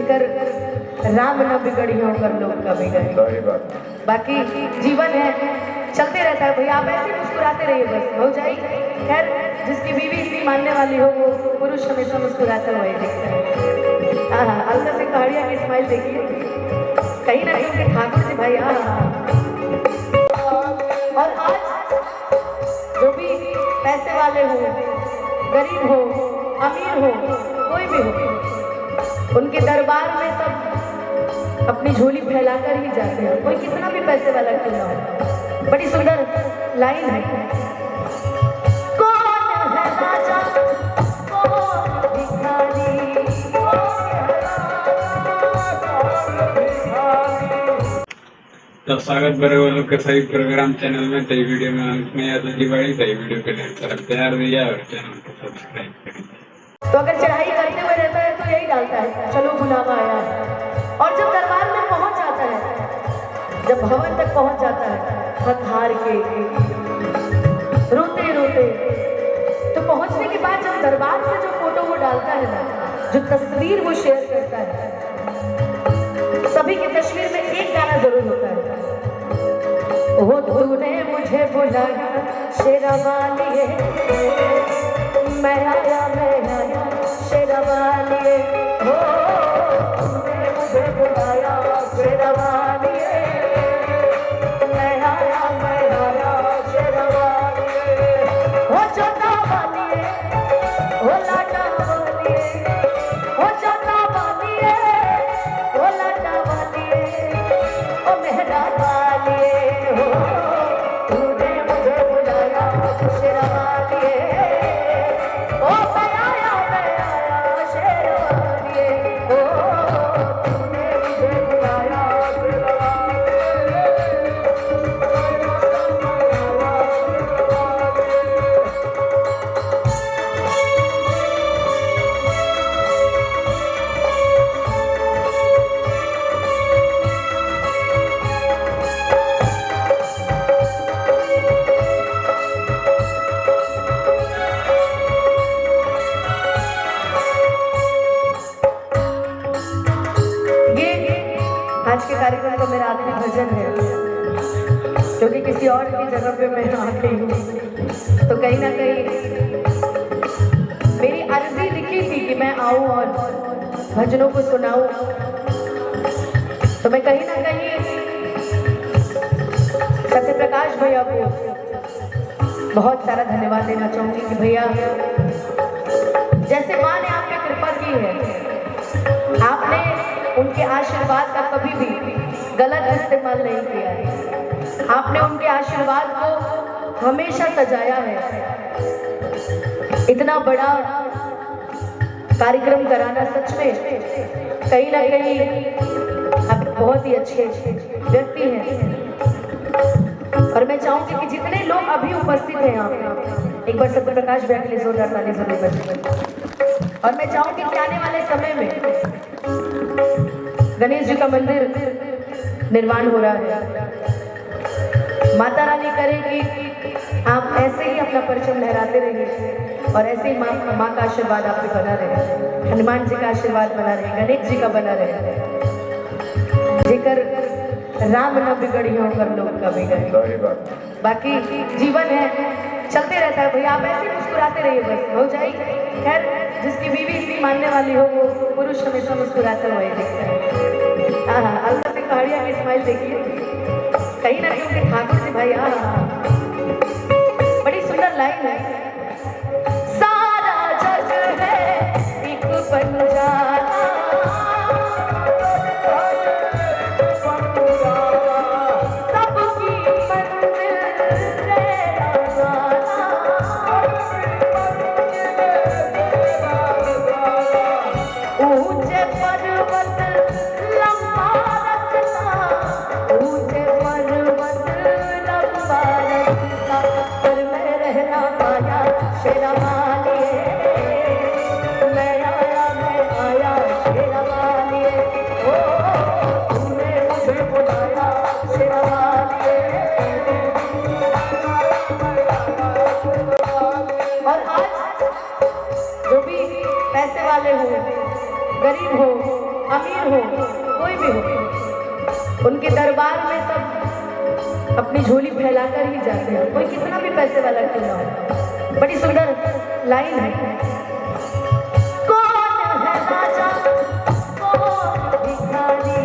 जेकर राम न बिगड़ी हो कर लोग का बिगड़ी। बाकी जीवन है, चलते रहता है भैया, आप ऐसे मुस्कुराते रहिए, बस हो जाएगी। खैर जिसकी बीवी इतनी मानने वाली हो वो पुरुष हमेशा मुस्कुराते हुए दिखता है। हाँ, अलका सिंह पहाड़िया की स्माइल देखिए, कहीं ना कहीं उनके ठाकुर जी भाई। और आज जो भी पैसे वाले हो, गरीब हो, अमीर हो, कोई भी हो, उनके दरबार में सब अपनी झोली फैलाकर ही जाते हैं, कोई कितना भी पैसे वाला क्यों ना हो। बड़ी सुंदर लाइन है, कौन है राजा कौन भिखारी, तो स्वागत बड़े के सही प्रोग्राम चैनल में। तो वीडियो में अंत में या तो दिवाली तो वीडियो के लिए तरफ प्यार दिया और चैनल को सब्सक्राइब करें। तो अगर चढ़ाई करते हुए रहता है तो यही डालता है, चलो बुलावा आया है। और जब दरबार में पहुंच जाता है, जब भवन तक पहुंच जाता है, थक हार के रोते रोते, तो पहुंचने के बाद जब दरबार से जो फोटो वो डालता है ना, जो तस्वीर वो शेयर करता है, सभी की तस्वीर में एक गाना जरूर होता है, वो तूने मुझे बुलाया शेरावाली, मैं आया शेरावाली, हो तूने मुझे बुलाया शेरावाली, मैं आया शेरावाली, हो जोता वाली, हो लाटा वाली, हो जोता वाली, हो लाटा वाली, हो मेहरा वाली, हो तूने मुझे बुलाया शेरावाली, ओ मैं आया शेरावाली, ओ तूने मुझे बुलाया आज के कार्यक्रम का मेरा आखिरी भजन है, क्योंकि किसी और की जगह पे मैं आ गई हूँ, तो कहीं ना कहीं मेरी अर्जी लिखी थी कि मैं आऊँ और भजनों को सुनाऊँ, तो मैं कहीं ना कहीं सत्यप्रकाश भैया को बहुत सारा धन्यवाद देना चाहूँगी कि भैया जैसे माँ ने आप पे कृपा की है, आपने उनके आशीर्वाद का कभी भी गलत इस्तेमाल नहीं किया है, आपने उनके आशीर्वाद को हमेशा सजाया है। इतना बड़ा कार्यक्रम कराना सच में कहीं ना कहीं आप बहुत ही अच्छे व्यक्ति हैं, और मैं चाहूंगी कि जितने लोग अभी उपस्थित हैं यहाँ पे, एक बार सत्यप्रकाश भैया के लिए जोरदार ताली जरूर बजाएं। और मैं चाहूंगी कि आने वाले समय में गणेश जी का मंदिर निर्माण हो रहा है, माता रानी करे कि आप ऐसे ही अपना परचम लहराते रहिए और ऐसे ही माँ का आशीर्वाद आप पे बना रहे, हनुमान जी का आशीर्वाद बना रहे, गणेश जी का बना रहे, जेकर राम न बिगड़ी हो कर लोग का बिगड़ी। बाकी जीवन है, चलते रहता है भैया, आप ऐसे मुस्कुराते रहिए, बस हो जाएगी। खैर जिसकी बीवी इतनी मानने वाली हो वो पुरुष हमेशा मुस्कुराते हुए दिखता है। हाँ, अलका सिंह पहाड़िया की स्माइल देखिए, कहीं ना कहीं उनके ठाकुर जी भाई। बड़ी सुंदर लाइन है, सारा जग है एक बंजारा, सबकी मंजिल ऊंचे पर्वत लंबा रस्ता, ऊंचे पर्वत लंबा रस्ता, पर मैं रहना पाया शेरावाली, मैं आया शेरावाली, ओ तूने मुझे बुलाया शेरावाली। और आज जो भी पैसे वाले हो, गरीब हो, अमीर हो, कोई भी हो, उनके दरबार में सब अपनी झोली फैलाकर ही जाते हैं, कोई कितना भी पैसे वाला क्यों ना हो। बड़ी सुंदर लाइन है। कौन है राजा, कौन भिखारी,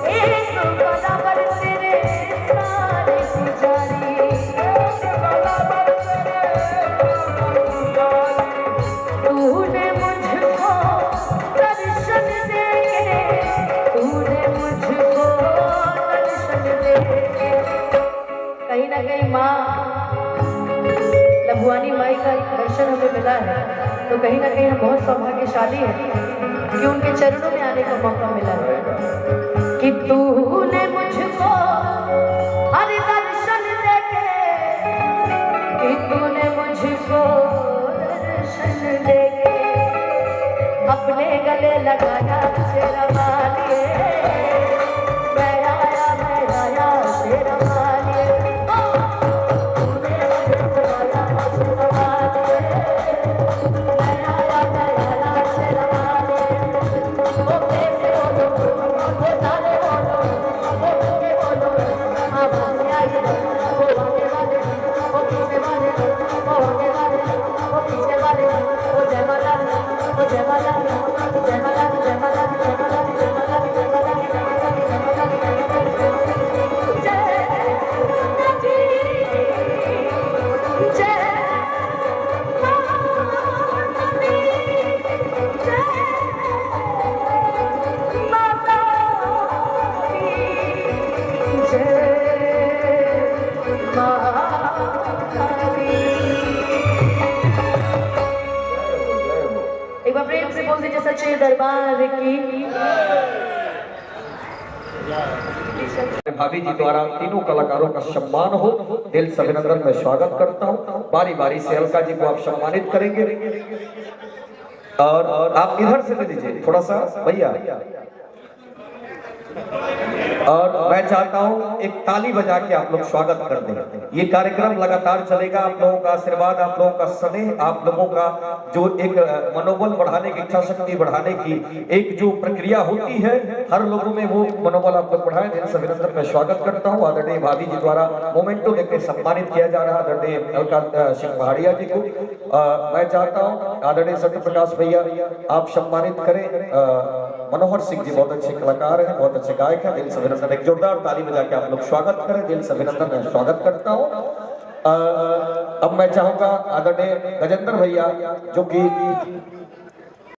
एक बराबर तेरे सारे पुजारी, तूने मुझको दर्शन दे, तूने मुझको दर्शन दे। कहीं ना कहीं माँ लभुआनी माई का दर्शन हमें मिला है, तो कहीं ना कहीं हम बहुत सौभाग्यशाली हैं कि उनके चरणों में आने का मौका मिला है। कि तूने मुझको हर दर्शन देके, कि तूने मुझको दर्शन देके अपने गले लगाया शेरा वालिए, मैं आया शेरा वालिए, तूने मुझको आया शेरा वालिए, मैं आया शेरा वालिए। ओ कैसे बोलो, ओ सारे बोलो, ओ के बोलो, आप आगे आगे, ओ आगे वाले, ओ पीछे वाले, ओ आगे वाले, ओ पीछे वाले, ओ जय माला दी, ओ जय माला दी, जय माला दी, जय माला दी, जय माला दी, जय माला दी, जय माला दी, जय माला दी, जय माला दी, जय माला दी, एक बार प्रेम से बोल दीजिए सच्चे दरबार की। भाभी जी द्वारा तीनों कलाकारों का सम्मान हो, दिल से अभिनंदन में स्वागत करता हूँ। बारी बारी से अलका जी को आप सम्मानित करेंगे और आप इधर से ले लीजिए थोड़ा सा भैया। और मैं चाहता हूं एक ताली बजा के आप लोग स्वागत कर दें। ये कार्यक्रम लगातार चलेगा, आप लोगों का आशीर्वाद, आप लोगों का स्नेह, आप लोगों का जो एक मनोबल बढ़ाने की, इच्छा शक्ति बढ़ाने की एक जो प्रक्रिया होती है, हर लोगों में वो मनोबल आप लोग बढ़ाएं। दिल से अभिनंदन में स्वागत करता हूँ। आदरणीय भाभी जी द्वारा मोमेंटो देकर सम्मानित किया जा रहा है आदरणीय अलका सिंह पहाड़िया जी को। मैं चाहता हूँ आदरणीय सत्य प्रकाश भैया आप सम्मानित करें। मनोहर सिंह जी बहुत अच्छे कलाकार हैं, बहुत अच्छे गायक हैं। दिल से अभिनंदन, एक जोरदार ताली बजा के आप लोग स्वागत करें। दिल से अभिनंदन में स्वागत करता हूँ। अब मैं चाहूंगा आदरणीय गजेंद्र भैया जो कि